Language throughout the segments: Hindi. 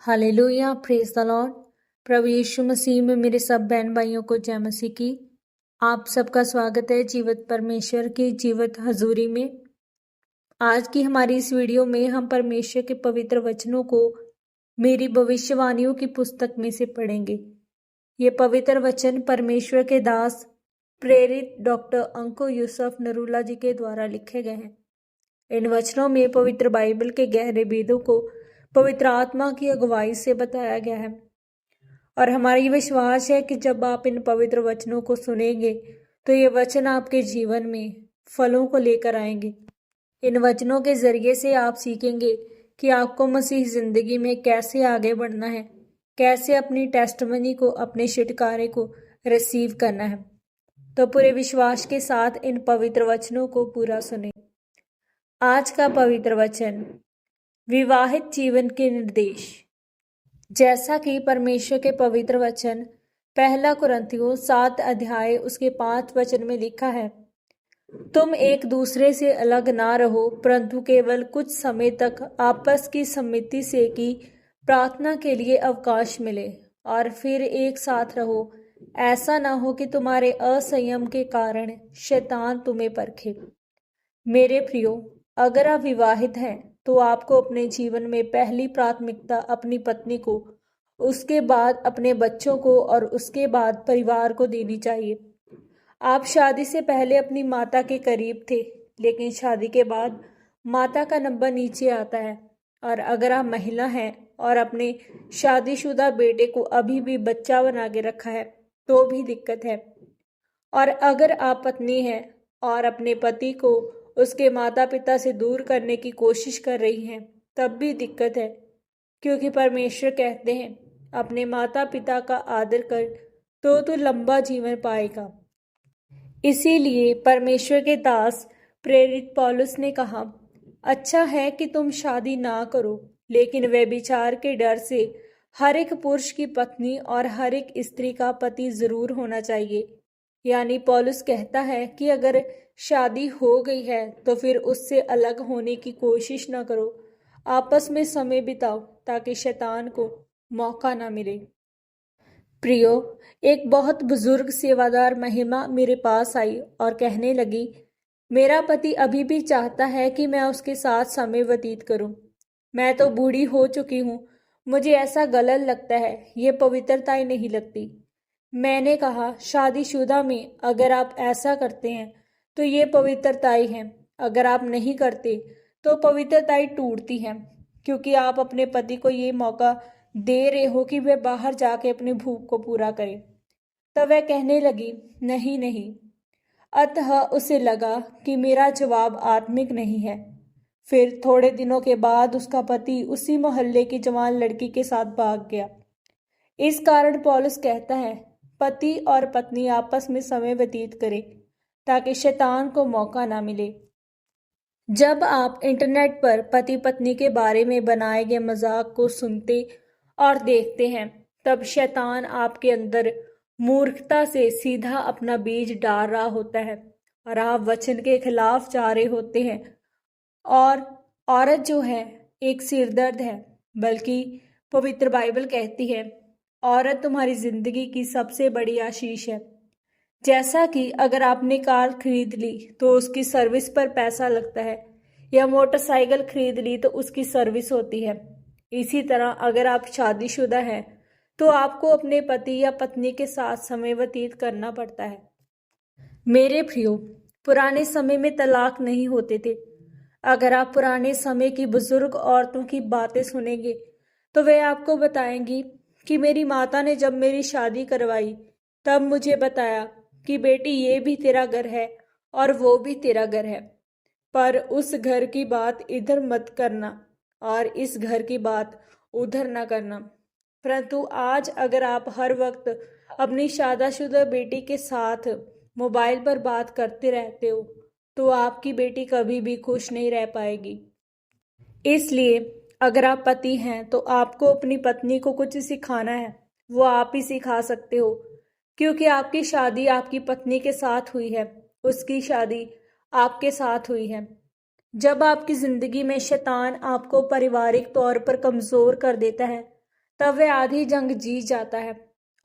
Hallelujah, praise the lord. प्रभु यीशु मसीह में मेरे सब बहन भाइयों को जय मसीह की। आप सबका स्वागत है जीवित परमेश्वर की जीवित हजूरी में। आज की हमारी इस वीडियो में हम परमेश्वर के पवित्र वचनों को मेरी भविष्यवाणियों की पुस्तक में से पढ़ेंगे। ये पवित्र वचन परमेश्वर के दास प्रेरित डॉक्टर अंको यूसुफ नरूला जी के द्वारा लिखे गए हैं। इन वचनों में पवित्र बाइबल के गहरे भेदों को पवित्र आत्मा की अगुवाई से बताया गया है और हमारा ये विश्वास है कि जब आप इन पवित्र वचनों को सुनेंगे तो ये वचन आपके जीवन में फलों को लेकर आएंगे। इन वचनों के जरिए से आप सीखेंगे कि आपको मसीह जिंदगी में कैसे आगे बढ़ना है, कैसे अपनी टेस्टमनी को, अपने छुटकारे को रिसीव करना है। तो पूरे विश्वास के साथ इन पवित्र वचनों को पूरा सुने। आज का पवित्र वचन विवाहित जीवन के निर्देश। जैसा कि परमेश्वर के पवित्र वचन पहला कुरिन्थियों 7 अध्याय उसके 5 वचन में लिखा है, तुम एक दूसरे से अलग ना रहो, परंतु केवल कुछ समय तक आपस की सम्मति से कि प्रार्थना के लिए अवकाश मिले और फिर एक साथ रहो। ऐसा ना हो कि तुम्हारे असंयम के कारण शैतान तुम्हें परखे। मेरे प्रियो, अगर आप विवाहित हैं तो आपको अपने जीवन में पहली प्राथमिकता अपनी पत्नी को, उसके बाद अपने बच्चों को और उसके बाद परिवार को देनी चाहिए। आप शादी से पहले अपनी माता के करीब थे, लेकिन शादी के बाद माता का नंबर नीचे आता है। और अगर आप महिला हैं और अपने शादीशुदा बेटे को अभी भी बच्चा बना के रखा है तो भी दिक्कत है। और अगर आप पत्नी हैं और अपने पति को उसके माता पिता से दूर करने की कोशिश कर रही हैं तब भी दिक्कत है, क्योंकि परमेश्वर कहते हैं अपने माता पिता का आदर कर तो तू लंबा जीवन पाएगा। इसीलिए परमेश्वर के दास प्रेरित पौलुस ने कहा, अच्छा है कि तुम शादी ना करो, लेकिन व्यभिचार के डर से हर एक पुरुष की पत्नी और हर एक स्त्री का पति जरूर होना चाहिए। यानी पौलुस कहता है कि अगर शादी हो गई है तो फिर उससे अलग होने की कोशिश ना करो, आपस में समय बिताओ ताकि शैतान को मौका ना मिले। प्रियो, एक बहुत बुजुर्ग सेवादार महिमा मेरे पास आई और कहने लगी, मेरा पति अभी भी चाहता है कि मैं उसके साथ समय व्यतीत करूं। मैं तो बूढ़ी हो चुकी हूं, मुझे ऐसा गलत लगता है, ये पवित्रता ही नहीं लगती। मैंने कहा, शादीशुदा में अगर आप ऐसा करते हैं तो ये पवित्रताई है, अगर आप नहीं करते तो पवित्रताई टूटती है, क्योंकि आप अपने पति को ये मौका दे रहे हो कि वह बाहर जाके अपनी भूख को पूरा करे। तब वह कहने लगी, नहीं नहीं। अतः उसे लगा कि मेरा जवाब आत्मिक नहीं है। फिर थोड़े दिनों के बाद उसका पति उसी मोहल्ले की जवान लड़की के साथ भाग गया। इस कारण पौलुस कहता है, पति और पत्नी आपस में समय व्यतीत करें ताकि शैतान को मौका ना मिले। जब आप इंटरनेट पर पति पत्नी के बारे में बनाए गए मजाक को सुनते और देखते हैं, तब शैतान आपके अंदर मूर्खता से सीधा अपना बीज डाल रहा होता है और आप वचन के खिलाफ जा रहे होते हैं। और औरत जो है एक सिरदर्द है, बल्कि पवित्र बाइबल कहती है औरत तुम्हारी जिंदगी की सबसे बड़ी आशीष है। जैसा कि अगर आपने कार खरीद ली तो उसकी सर्विस पर पैसा लगता है, या मोटरसाइकिल खरीद ली तो उसकी सर्विस होती है। इसी तरह अगर आप शादीशुदा हैं तो आपको अपने पति या पत्नी के साथ समय व्यतीत करना पड़ता है। मेरे प्रियो, पुराने समय में तलाक नहीं होते थे। अगर आप पुराने समय की बुजुर्ग औरतों की बातें सुनेंगे तो वे आपको बताएंगी कि मेरी माता ने जब मेरी शादी करवाई तब मुझे बताया कि बेटी ये भी तेरा घर है और वो भी तेरा घर है, पर उस घर की बात इधर मत करना और इस घर की बात उधर ना करना। परंतु आज अगर आप हर वक्त अपनी शादीशुदा बेटी के साथ मोबाइल पर बात करते रहते हो तो आपकी बेटी कभी भी खुश नहीं रह पाएगी। इसलिए अगर आप पति हैं तो आपको अपनी पत्नी को कुछ सिखाना है, वो आप ही सिखा सकते हो, क्योंकि आपकी शादी आपकी पत्नी के साथ हुई है, उसकी शादी आपके साथ हुई है। जब आपकी जिंदगी में शैतान आपको पारिवारिक तौर पर कमजोर कर देता है तब वह आधी जंग जीत जाता है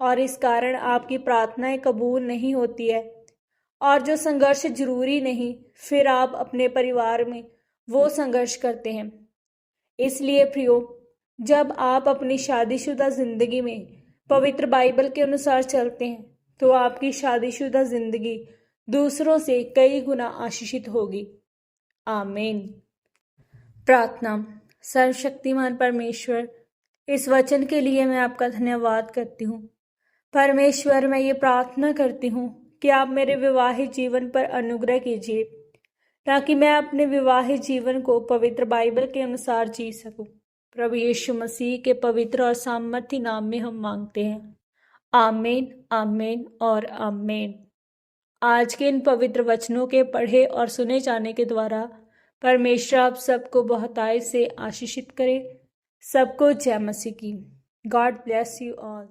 और इस कारण आपकी प्रार्थनाएं कबूल नहीं होती है। और जो संघर्ष जरूरी नहीं, फिर आप अपने परिवार में वो संघर्ष करते हैं। इसलिए प्रियो, जब आप अपनी शादीशुदा जिंदगी में पवित्र बाइबल के अनुसार चलते हैं तो आपकी शादीशुदा जिंदगी दूसरों से कई गुना आशीषित होगी। आमीन। प्रार्थना। सर्वशक्तिमान परमेश्वर, इस वचन के लिए मैं आपका धन्यवाद करती हूँ। परमेश्वर, मैं ये प्रार्थना करती हूँ कि आप मेरे विवाहित जीवन पर अनुग्रह कीजिए ताकि मैं अपने विवाहित जीवन को पवित्र बाइबल के अनुसार जी सकूं। प्रभु यीशु मसीह के पवित्र और सामर्थ्य नाम में हम मांगते हैं। आमीन, आमीन और आमीन। आज के इन पवित्र वचनों के पढ़े और सुने जाने के द्वारा परमेश्वर आप सबको बहुतायत से आशीषित करे। सबको जय मसीह की। God bless you all.